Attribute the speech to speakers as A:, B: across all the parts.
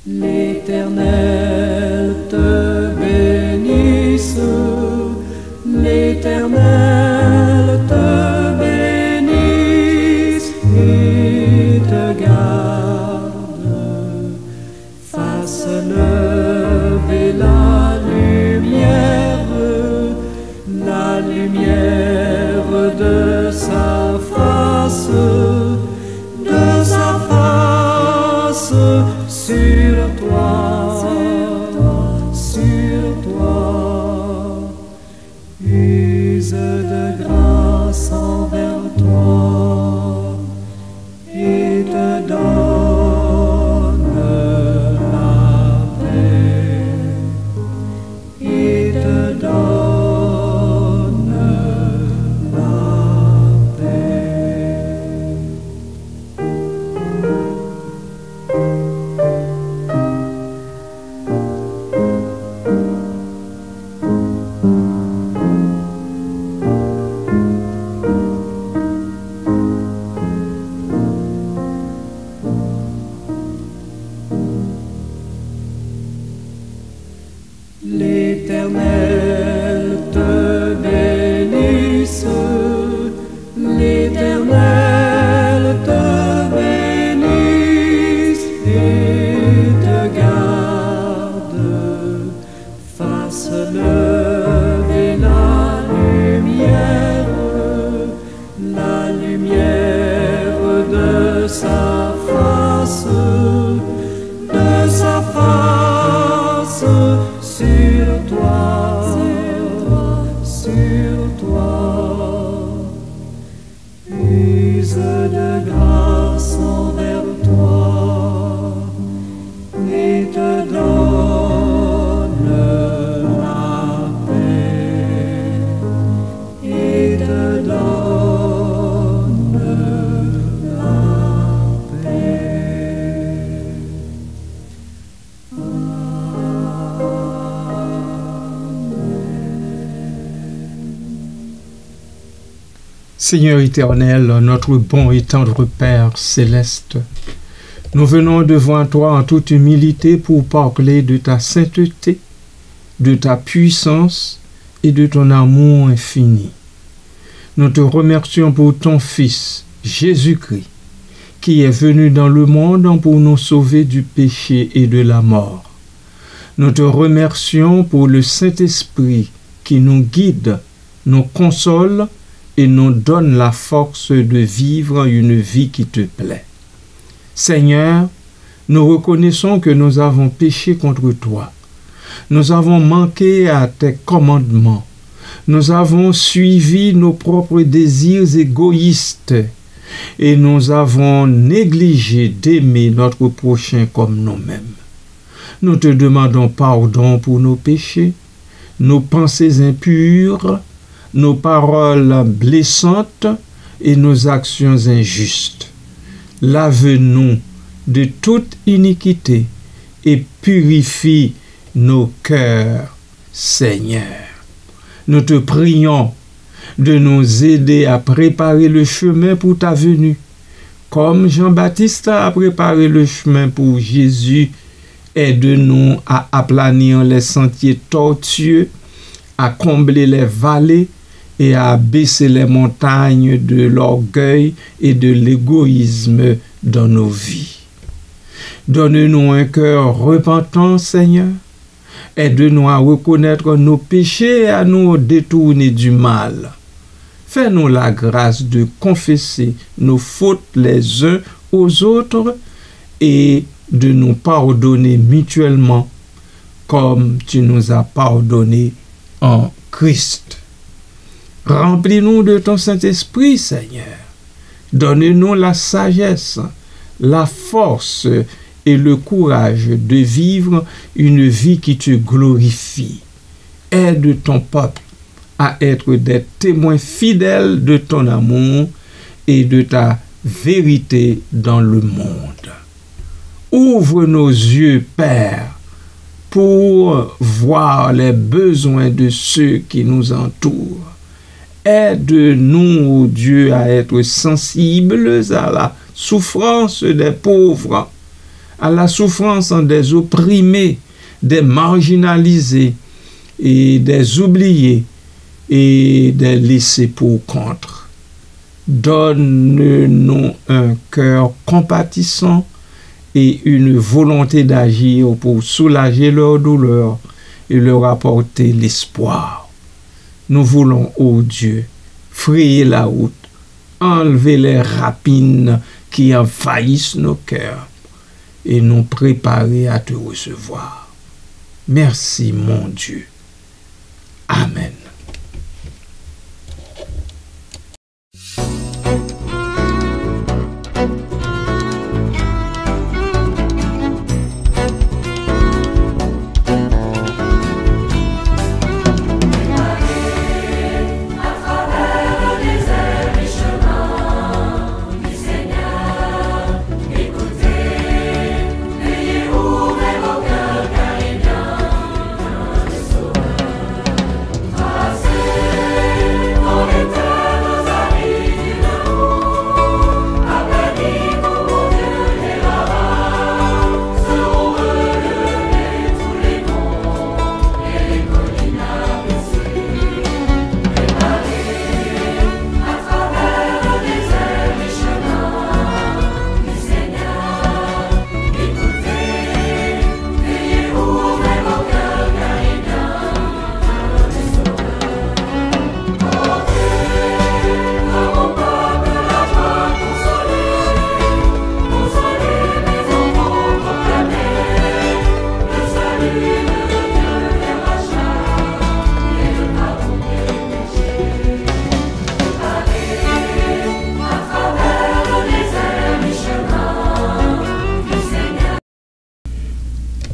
A: L'Éternel te bénisse, l'Éternel te bénisse et te garde, fasse lever la lumière de sa face sur toi, use de grâce envers toi et te donne la paix, et te donne la paix. L'Éternel te bénisse, l'Éternel te bénisse et te garde, fasse lever la lumière de sa face sur toi, use de grâce envers toi et te donne la paix, et te donne la paix.
B: Seigneur éternel, notre bon et tendre Père céleste, nous venons devant toi en toute humilité pour parler de ta sainteté, de ta puissance et de ton amour infini. Nous te remercions pour ton Fils, Jésus-Christ, qui est venu dans le monde pour nous sauver du péché et de la mort. Nous te remercions pour le Saint-Esprit qui nous guide, nous console et nous donne la force de vivre une vie qui te plaît. Seigneur, nous reconnaissons que nous avons péché contre toi. Nous avons manqué à tes commandements. Nous avons suivi nos propres désirs égoïstes et nous avons négligé d'aimer notre prochain comme nous-mêmes. Nous te demandons pardon pour nos péchés, nos pensées impures, nos paroles blessantes et nos actions injustes. Lave-nous de toute iniquité et purifie nos cœurs, Seigneur. Nous te prions de nous aider à préparer le chemin pour ta venue, comme Jean-Baptiste a préparé le chemin pour Jésus. Aide-nous à aplanir les sentiers tortueux, à combler les vallées et à abaisser les montagnes de l'orgueil et de l'égoïsme dans nos vies. Donne-nous un cœur repentant, Seigneur. Aide-nous à reconnaître nos péchés et à nous détourner du mal. Fais-nous la grâce de confesser nos fautes les uns aux autres et de nous pardonner mutuellement comme tu nous as pardonné en Christ. Remplis-nous de ton Saint-Esprit, Seigneur. Donne-nous la sagesse, la force et le courage de vivre une vie qui te glorifie. Aide ton peuple à être des témoins fidèles de ton amour et de ta vérité dans le monde. Ouvre nos yeux, Père, pour voir les besoins de ceux qui nous entourent. Aide-nous, ô Dieu, à être sensibles à la souffrance des pauvres, à la souffrance des opprimés, des marginalisés et des oubliés et des laissés pour compte. Donne-nous un cœur compatissant et une volonté d'agir pour soulager leur douleur et leur apporter l'espoir. Nous voulons, ô Dieu, frayer la route, enlever les rapines qui envahissent nos cœurs et nous préparer à te recevoir. Merci, mon Dieu. Amen.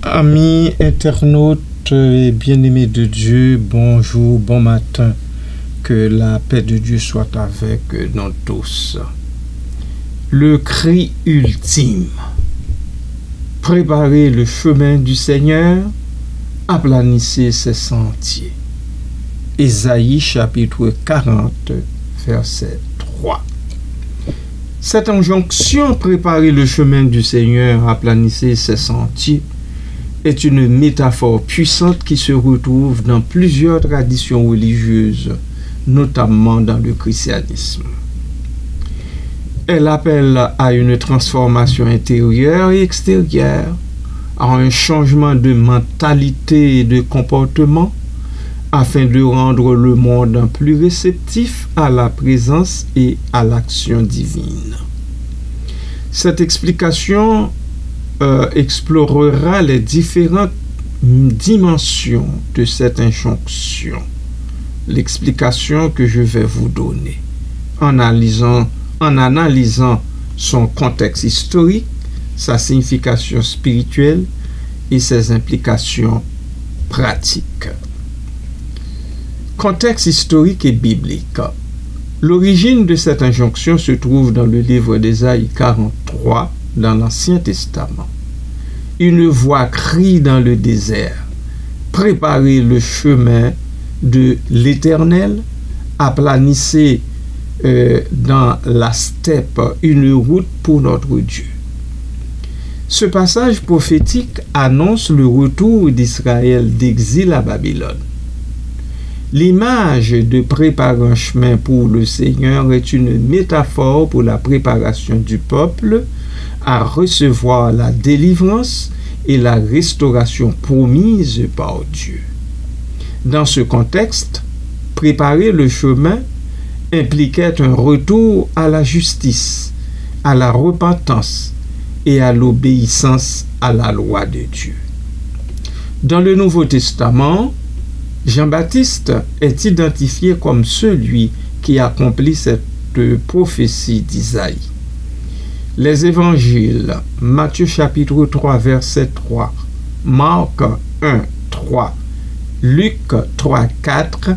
B: Amis internautes et bien-aimés de Dieu, bonjour, bon matin. Que la paix de Dieu soit avec nous tous. Le cri ultime. Préparez le chemin du Seigneur, aplanissez ses sentiers. Ésaïe chapitre 40, verset 3. Cette injonction, préparer le chemin du Seigneur, aplanissez ses sentiers, est une métaphore puissante qui se retrouve dans plusieurs traditions religieuses, notamment dans le christianisme. Elle appelle à une transformation intérieure et extérieure, à un changement de mentalité et de comportement, afin de rendre le monde plus réceptif à la présence et à l'action divine. Cette explication explorera les différentes dimensions de cette injonction. L'explication que je vais vous donner en analysant son contexte historique, sa signification spirituelle et ses implications pratiques. Contexte historique et biblique. L'origine de cette injonction se trouve dans le livre d'Ésaïe 43 dans l'Ancien Testament. Une voix crie dans le désert: préparez le chemin de l'Éternel, aplanissez dans la steppe une route pour notre Dieu. Ce passage prophétique annonce le retour d'Israël d'exil à Babylone. L'image de préparer un chemin pour le Seigneur est une métaphore pour la préparation du peuple à recevoir la délivrance et la restauration promise par Dieu. Dans ce contexte, préparer le chemin impliquait un retour à la justice, à la repentance et à l'obéissance à la loi de Dieu. Dans le Nouveau Testament, Jean-Baptiste est identifié comme celui qui accomplit cette prophétie d'Isaïe. Les évangiles, Matthieu chapitre 3, verset 3, Marc 1, 3, Luc 3, 4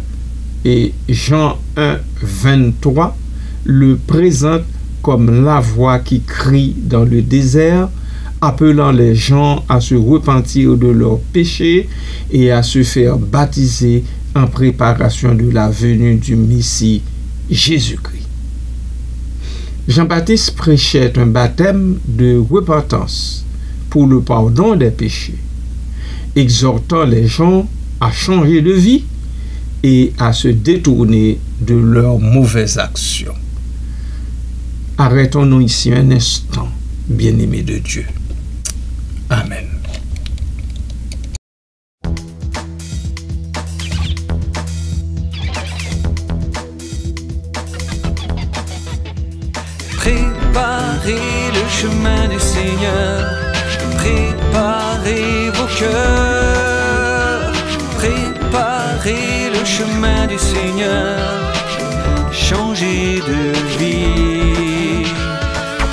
B: et Jean 1, 23 le présentent comme la voix qui crie dans le désert: appelant les gens à se repentir de leurs péchés et à se faire baptiser en préparation de la venue du Messie Jésus-Christ. Jean-Baptiste prêchait un baptême de repentance pour le pardon des péchés, exhortant les gens à changer de vie et à se détourner de leurs mauvaises actions. Arrêtons-nous ici un instant, bien-aimés de Dieu. Amen.
C: Préparez le chemin du Seigneur, préparez vos cœurs, préparez le chemin du Seigneur, changez de vie.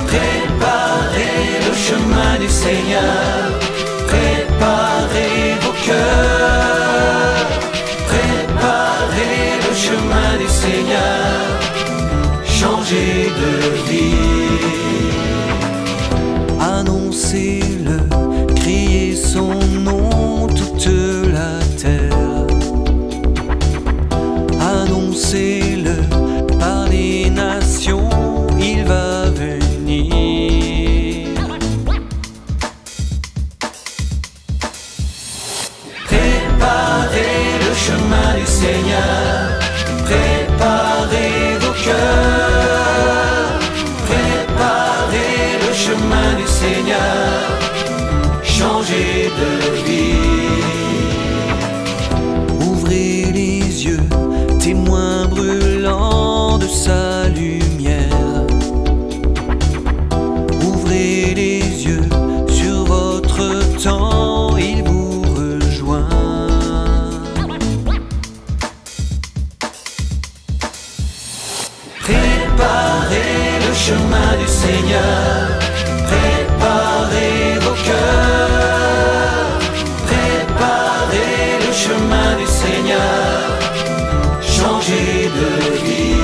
C: Préparez le chemin du Seigneur, préparez vos cœurs, préparez le chemin du Seigneur, changez de vie. Annoncez-le, criez son nom toute la terre. Annoncez-le par les nations, il va venir. Préparez le chemin du Seigneur, préparez vos cœurs, préparez le chemin du Seigneur, changez de vie. Ouvrez les yeux, témoins brûlants de sa lumière. Ouvrez les yeux sur votre temps, il vous rejoint. Préparez le chemin du Seigneur, préparez vos cœurs, préparez le chemin du Seigneur, changez de vie.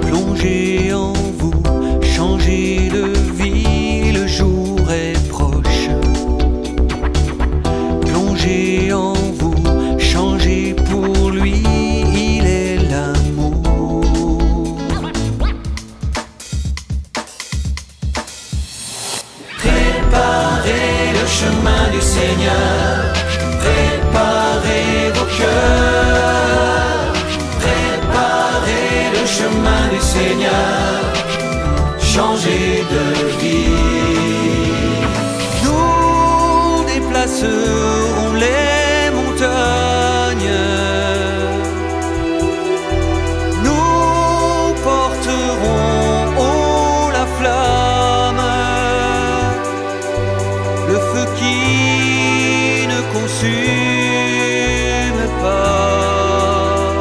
C: Plongez en vous, changez de vie, le jour est proche. Plongez en vous, changez pour lui, il est l'amour. Préparez le chemin du Seigneur, préparez vos cœurs, préparez le chemin du Seigneur, changez de vie. Nous déplacerons les montagnes, nous porterons haut la flamme, le feu qui ne consume pas,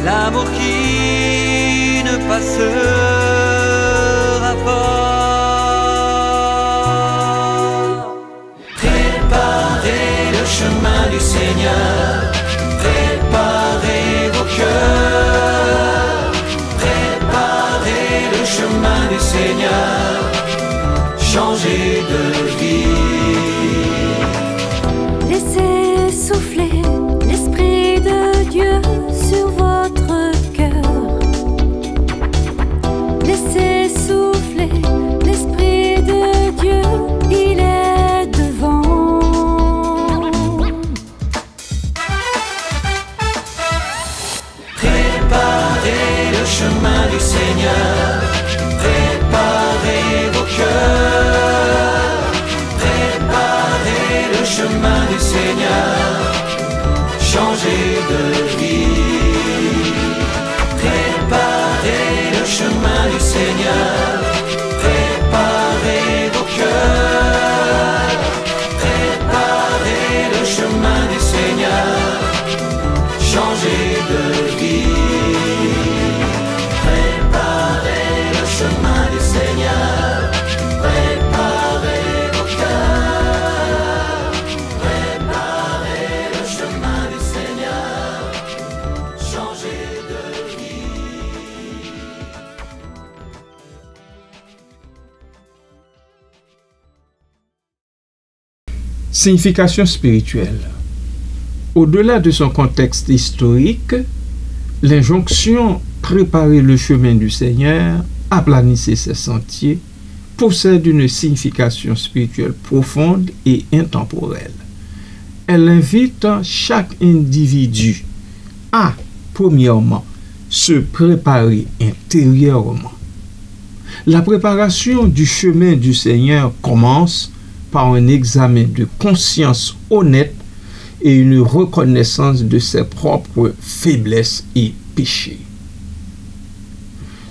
C: l'amour qui ne passera pas. Préparez le chemin du Seigneur, préparez vos cœurs, préparez le chemin du Seigneur, changez de vie.
D: Laissez souffler l'Esprit de Dieu sur votre cœur. Laissez souffler l'Esprit de Dieu, il est devant.
C: Préparez le chemin du Seigneur, préparez vos cœurs, préparez le chemin du Seigneur, changez de vie. Préparez le chemin du Seigneur, préparez vos cœurs, préparez le chemin du Seigneur, changez de vie. Préparez le chemin du Seigneur, préparez vos cœurs, préparez le chemin du Seigneur, changez de vie.
B: Signification spirituelle. Au-delà de son contexte historique, l'injonction « Préparer le chemin du Seigneur, aplanissez ses sentiers » possède une signification spirituelle profonde et intemporelle. Elle invite chaque individu à, premièrement, se préparer intérieurement. La préparation du chemin du Seigneur commence par un examen de conscience honnête et une reconnaissance de ses propres faiblesses et péchés.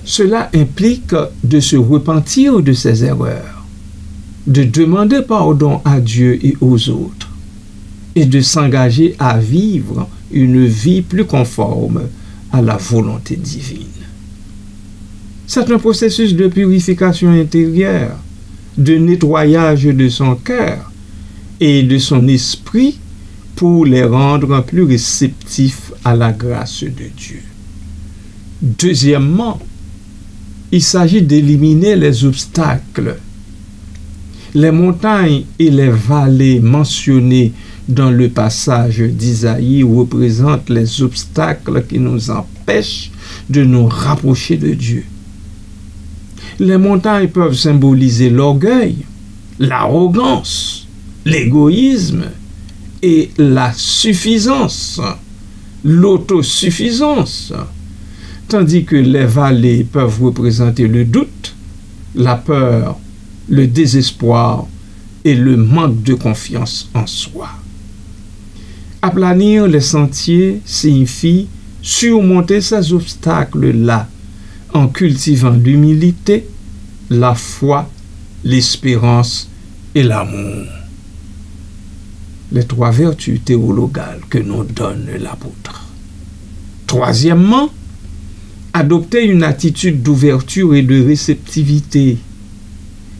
B: Cela implique de se repentir de ses erreurs, de demander pardon à Dieu et aux autres, et de s'engager à vivre une vie plus conforme à la volonté divine. C'est un processus de purification intérieure, de nettoyage de son cœur et de son esprit pour les rendre plus réceptifs à la grâce de Dieu. Deuxièmement, il s'agit d'éliminer les obstacles. Les montagnes et les vallées mentionnées dans le passage d'Isaïe représentent les obstacles qui nous empêchent de nous rapprocher de Dieu. Les montagnes peuvent symboliser l'orgueil, l'arrogance, l'égoïsme et la suffisance, l'autosuffisance, tandis que les vallées peuvent représenter le doute, la peur, le désespoir et le manque de confiance en soi. Aplanir les sentiers signifie surmonter ces obstacles-là en cultivant l'humilité, la foi, l'espérance et l'amour. Les 3 vertus théologales que nous donne l'apôtre. Troisièmement, adopter une attitude d'ouverture et de réceptivité.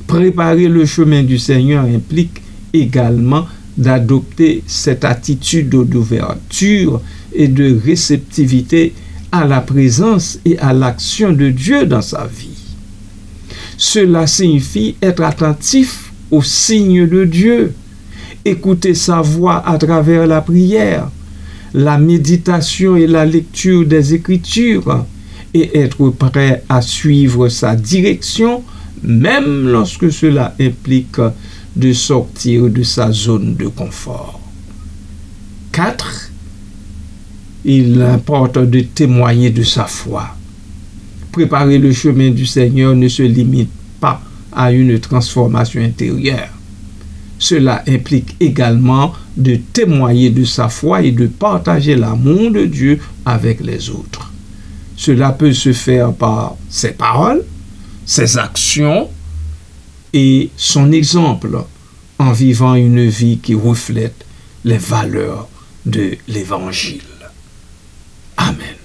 B: Préparer le chemin du Seigneur implique également d'adopter cette attitude d'ouverture et de réceptivité à la présence et à l'action de Dieu dans sa vie. Cela signifie être attentif aux signes de Dieu, écouter sa voix à travers la prière, la méditation et la lecture des Écritures, et être prêt à suivre sa direction, même lorsque cela implique de sortir de sa zone de confort. 4. Il importe de témoigner de sa foi. Préparer le chemin du Seigneur ne se limite pas à une transformation intérieure. Cela implique également de témoigner de sa foi et de partager l'amour de Dieu avec les autres. Cela peut se faire par ses paroles, ses actions et son exemple en vivant une vie qui reflète les valeurs de l'Évangile. Amen.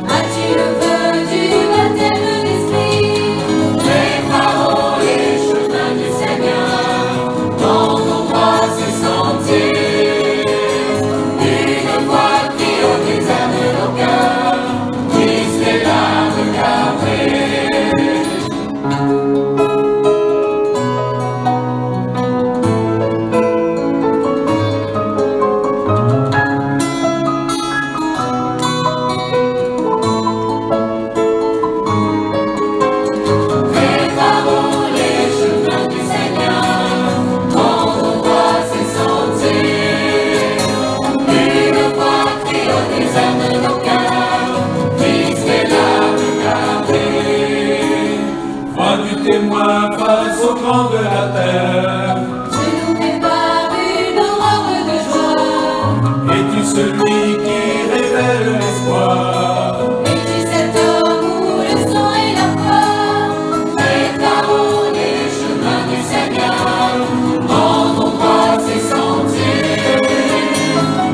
E: As-tu le feu du baptême d'esprit? Prépare-les chemins du Seigneur, dans nos bras
A: celui qui révèle l'espoir.
E: Es-tu cet homme où le sang et la foi, les paroles et les chemins du Seigneur rendront droit ses sentiers.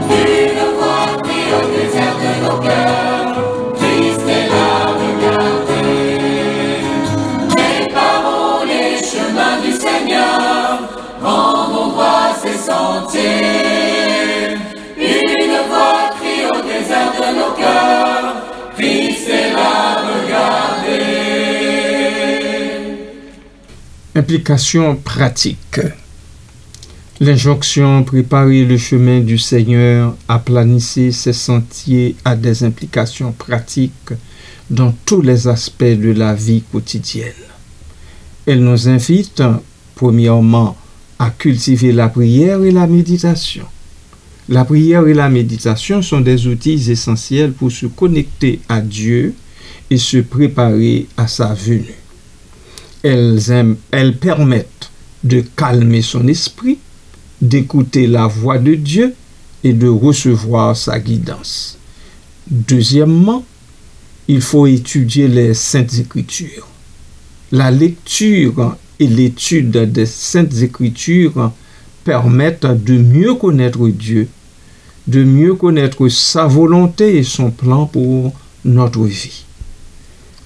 E: Une voix crie au désert de nos cœurs, Christ est là, regardez. Les paroles et les chemins du Seigneur rendront droit ses sentiers. Une voix crie au désert de nos cœurs, Christ est là, regardez.
B: Implication pratique. L'injonction préparer le chemin du Seigneur, aplanissez ses sentiers a des implications pratiques dans tous les aspects de la vie quotidienne. Elle nous invite, premièrement, à cultiver la prière et la méditation. La prière et la méditation sont des outils essentiels pour se connecter à Dieu et se préparer à sa venue. Elles permettent de calmer son esprit, d'écouter la voix de Dieu et de recevoir sa guidance. Deuxièmement, il faut étudier les Saintes Écritures. La lecture et l'étude des Saintes Écritures permettent de mieux connaître Dieu, de mieux connaître sa volonté et son plan pour notre vie.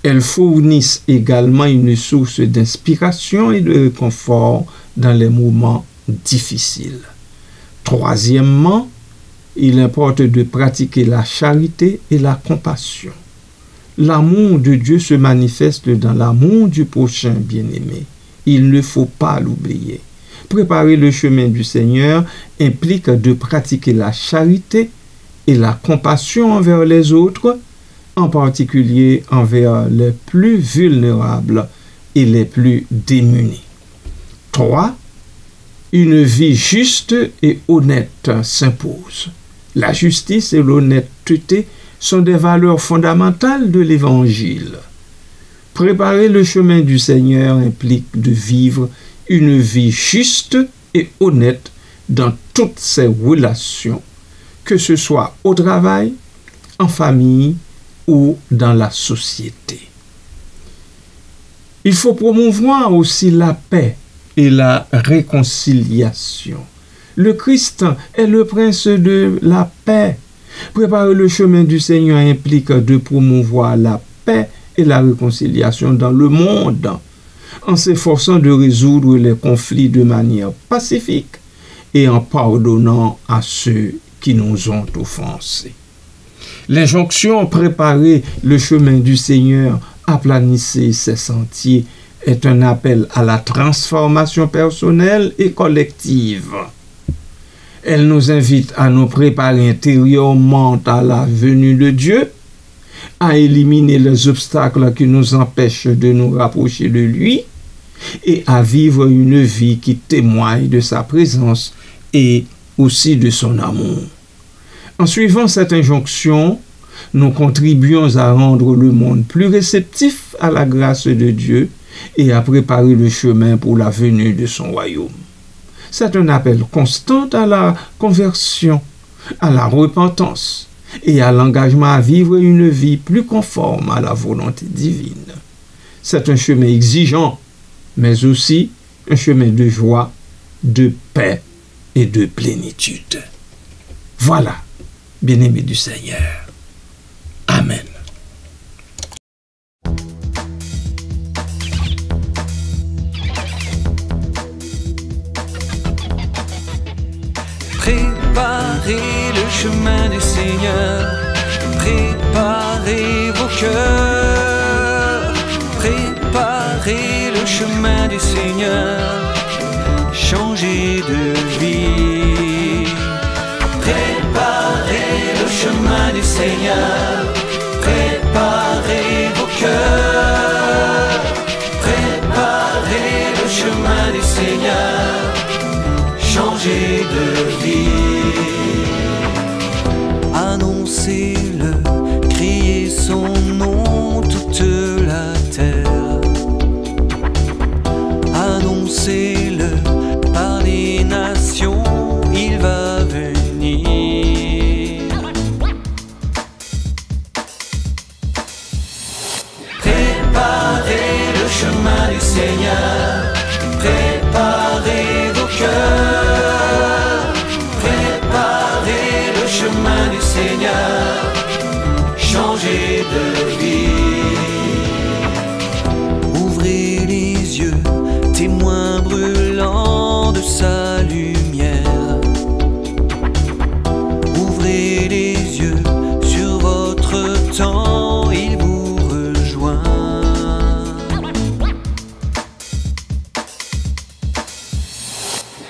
B: Elles fournissent également une source d'inspiration et de réconfort dans les moments difficiles. Troisièmement, il importe de pratiquer la charité et la compassion. L'amour de Dieu se manifeste dans l'amour du prochain bien-aimé. Il ne faut pas l'oublier. Préparer le chemin du Seigneur implique de pratiquer la charité et la compassion envers les autres, en particulier envers les plus vulnérables et les plus démunis. 3. Une vie juste et honnête s'impose. La justice et l'honnêteté sont des valeurs fondamentales de l'Évangile. Préparer le chemin du Seigneur implique de vivre une vie juste et honnête dans toutes ses relations, que ce soit au travail, en famille ou dans la société. Il faut promouvoir aussi la paix et la réconciliation. Le Christ est le prince de la paix. Préparer le chemin du Seigneur implique de promouvoir la paix et la réconciliation dans le monde, en s'efforçant de résoudre les conflits de manière pacifique et en pardonnant à ceux qui nous ont offensés. L'injonction préparer le chemin du Seigneur, aplanissez ses sentiers, est un appel à la transformation personnelle et collective. Elle nous invite à nous préparer intérieurement à la venue de Dieu, à éliminer les obstacles qui nous empêchent de nous rapprocher de lui et à vivre une vie qui témoigne de sa présence et aussi de son amour. En suivant cette injonction, nous contribuons à rendre le monde plus réceptif à la grâce de Dieu et à préparer le chemin pour la venue de son royaume. C'est un appel constant à la conversion, à la repentance et à l'engagement à vivre une vie plus conforme à la volonté divine. C'est un chemin exigeant, mais aussi un chemin de joie, de paix et de plénitude. Voilà, bien-aimés du Seigneur. Amen.
C: Préparez le chemin du Seigneur, préparez vos cœurs, préparez le chemin du Seigneur, changez de vie. Préparez le chemin du Seigneur, préparez vos cœurs, préparez le chemin du Seigneur, changez de vie. Annoncez-le, criez son nom toute la terre. Annoncez-le par les nations. de vie. Ouvrez les yeux, témoins brûlants de sa lumière. Ouvrez les yeux sur votre temps, il vous rejoint.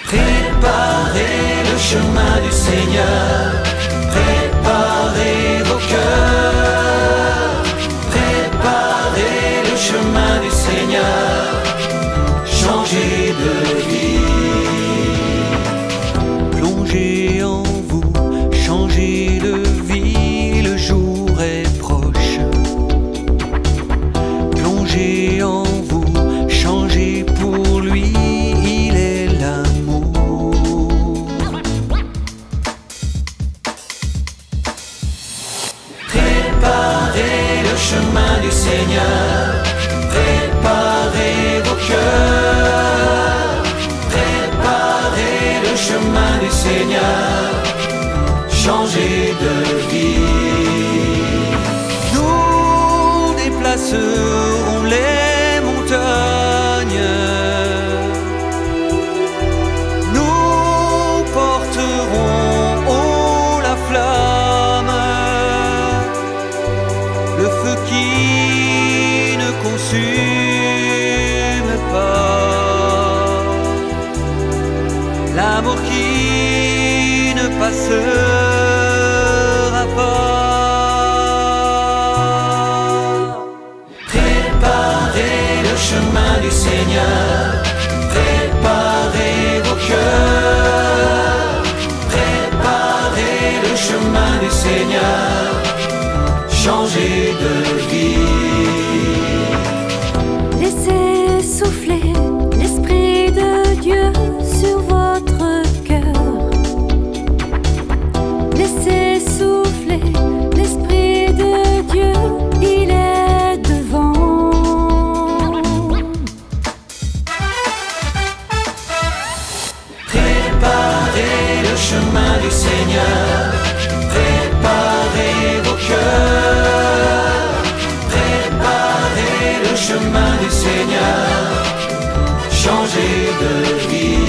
C: Préparez le chemin du Seigneur, préparez vos cœurs, préparez le chemin du Seigneur, changez de vie. Plongez en vous, changez de vie, le jour est proche. Plongez en vous, changez pour lui, il est l'amour. Préparez le chemin du Seigneur, préparez vos cœurs, préparez le chemin du Seigneur, changez de vie. Nous déplacerons les montagnes, nous porterons haut la flamme, le feu qui ne consume pas, l'amour qui ne passera pas. Préparez le chemin du Seigneur, préparez vos cœurs, préparez le chemin du Seigneur, changez de vie.
D: Laissez souffler l'Esprit de Dieu sur votre cœur. Laissez souffler l'Esprit de Dieu, il est devant.
C: Préparez le chemin du Seigneur, préparez vos cœurs, préparez le chemin du Seigneur, changez de vie.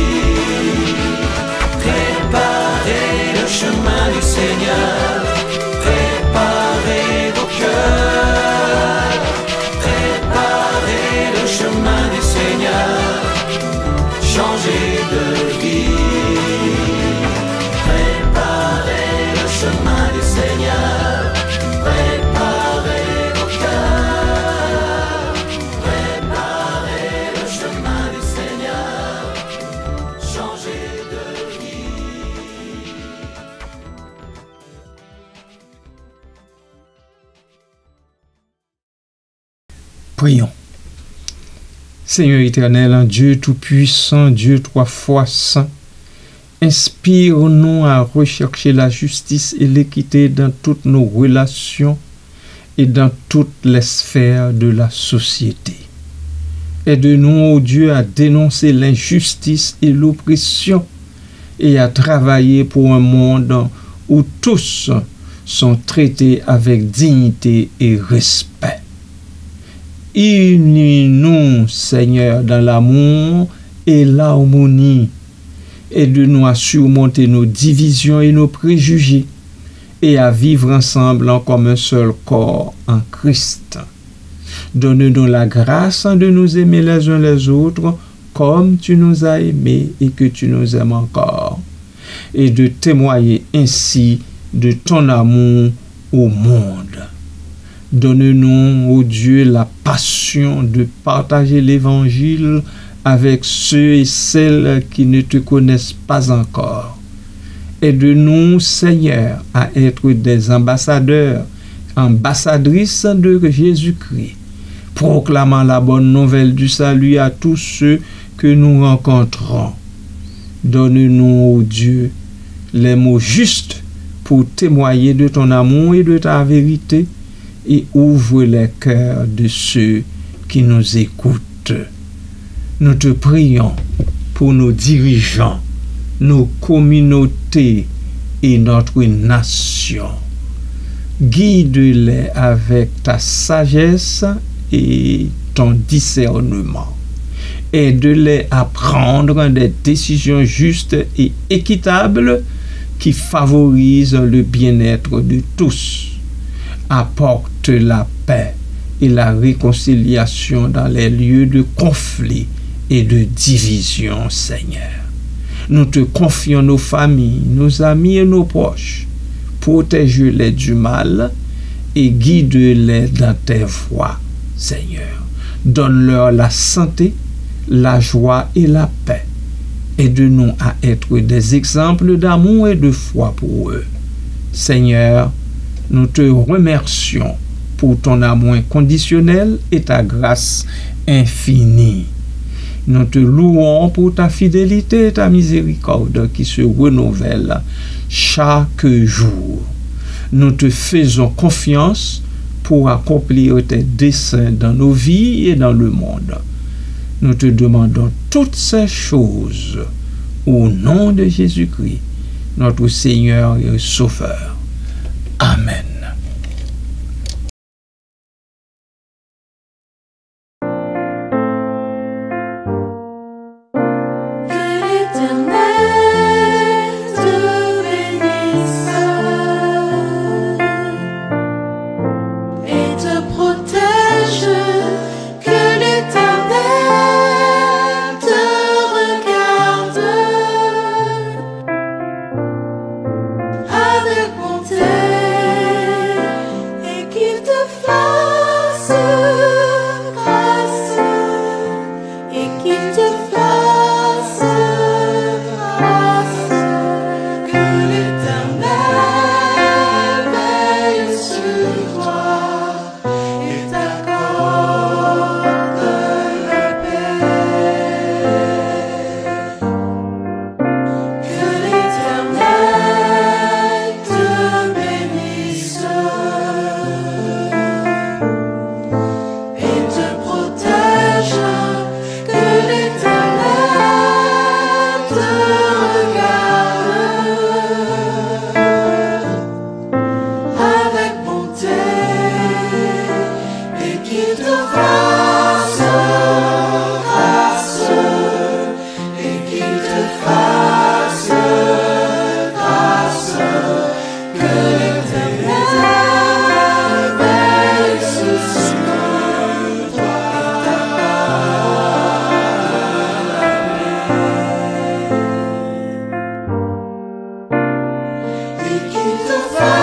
C: Préparez le chemin du Seigneur, préparez vos cœurs, préparez le chemin du Seigneur, changez de vie. Préparez le chemin du Seigneur, préparez vos cœurs, préparez le chemin du Seigneur, changez de vie.
B: Prions. Seigneur éternel, un Dieu tout-puissant, Dieu trois fois saint, inspire-nous à rechercher la justice et l'équité dans toutes nos relations et dans toutes les sphères de la société. Aide-nous, ô Dieu, à dénoncer l'injustice et l'oppression et à travailler pour un monde où tous sont traités avec dignité et respect. Unis-nous, Seigneur, dans l'amour et l'harmonie. Aide-nous à surmonter nos divisions et nos préjugés et à vivre ensemble comme un seul corps en Christ. Donne-nous la grâce de nous aimer les uns les autres comme tu nous as aimés et que tu nous aimes encore, et de témoigner ainsi de ton amour au monde. Donne-nous, ô Dieu, la passion de partager l'Évangile avec ceux et celles qui ne te connaissent pas encore. Aide-nous, Seigneur, à être des ambassadeurs, ambassadrices de Jésus-Christ, proclamant la bonne nouvelle du salut à tous ceux que nous rencontrons. Donne-nous, ô Dieu, les mots justes pour témoigner de ton amour et de ta vérité, et ouvre les cœurs de ceux qui nous écoutent. Nous te prions pour nos dirigeants, nos communautés et notre nation. Guide-les avec ta sagesse et ton discernement. Aide-les à prendre des décisions justes et équitables qui favorisent le bien-être de tous. Apporte la paix et la réconciliation dans les lieux de conflit et de division, Seigneur. Nous te confions nos familles, nos amis et nos proches. Protège-les du mal et guide-les dans tes voies, Seigneur. Donne-leur la santé, la joie et la paix. Aide-nous à être des exemples d'amour et de foi pour eux. Seigneur, nous te remercions pour ton amour inconditionnel et ta grâce infinie. Nous te louons pour ta fidélité et ta miséricorde qui se renouvellent chaque jour. Nous te faisons confiance pour accomplir tes desseins dans nos vies et dans le monde. Nous te demandons toutes ces choses au nom de Jésus-Christ, notre Seigneur et Sauveur. Amen.
E: Qu'il te fasse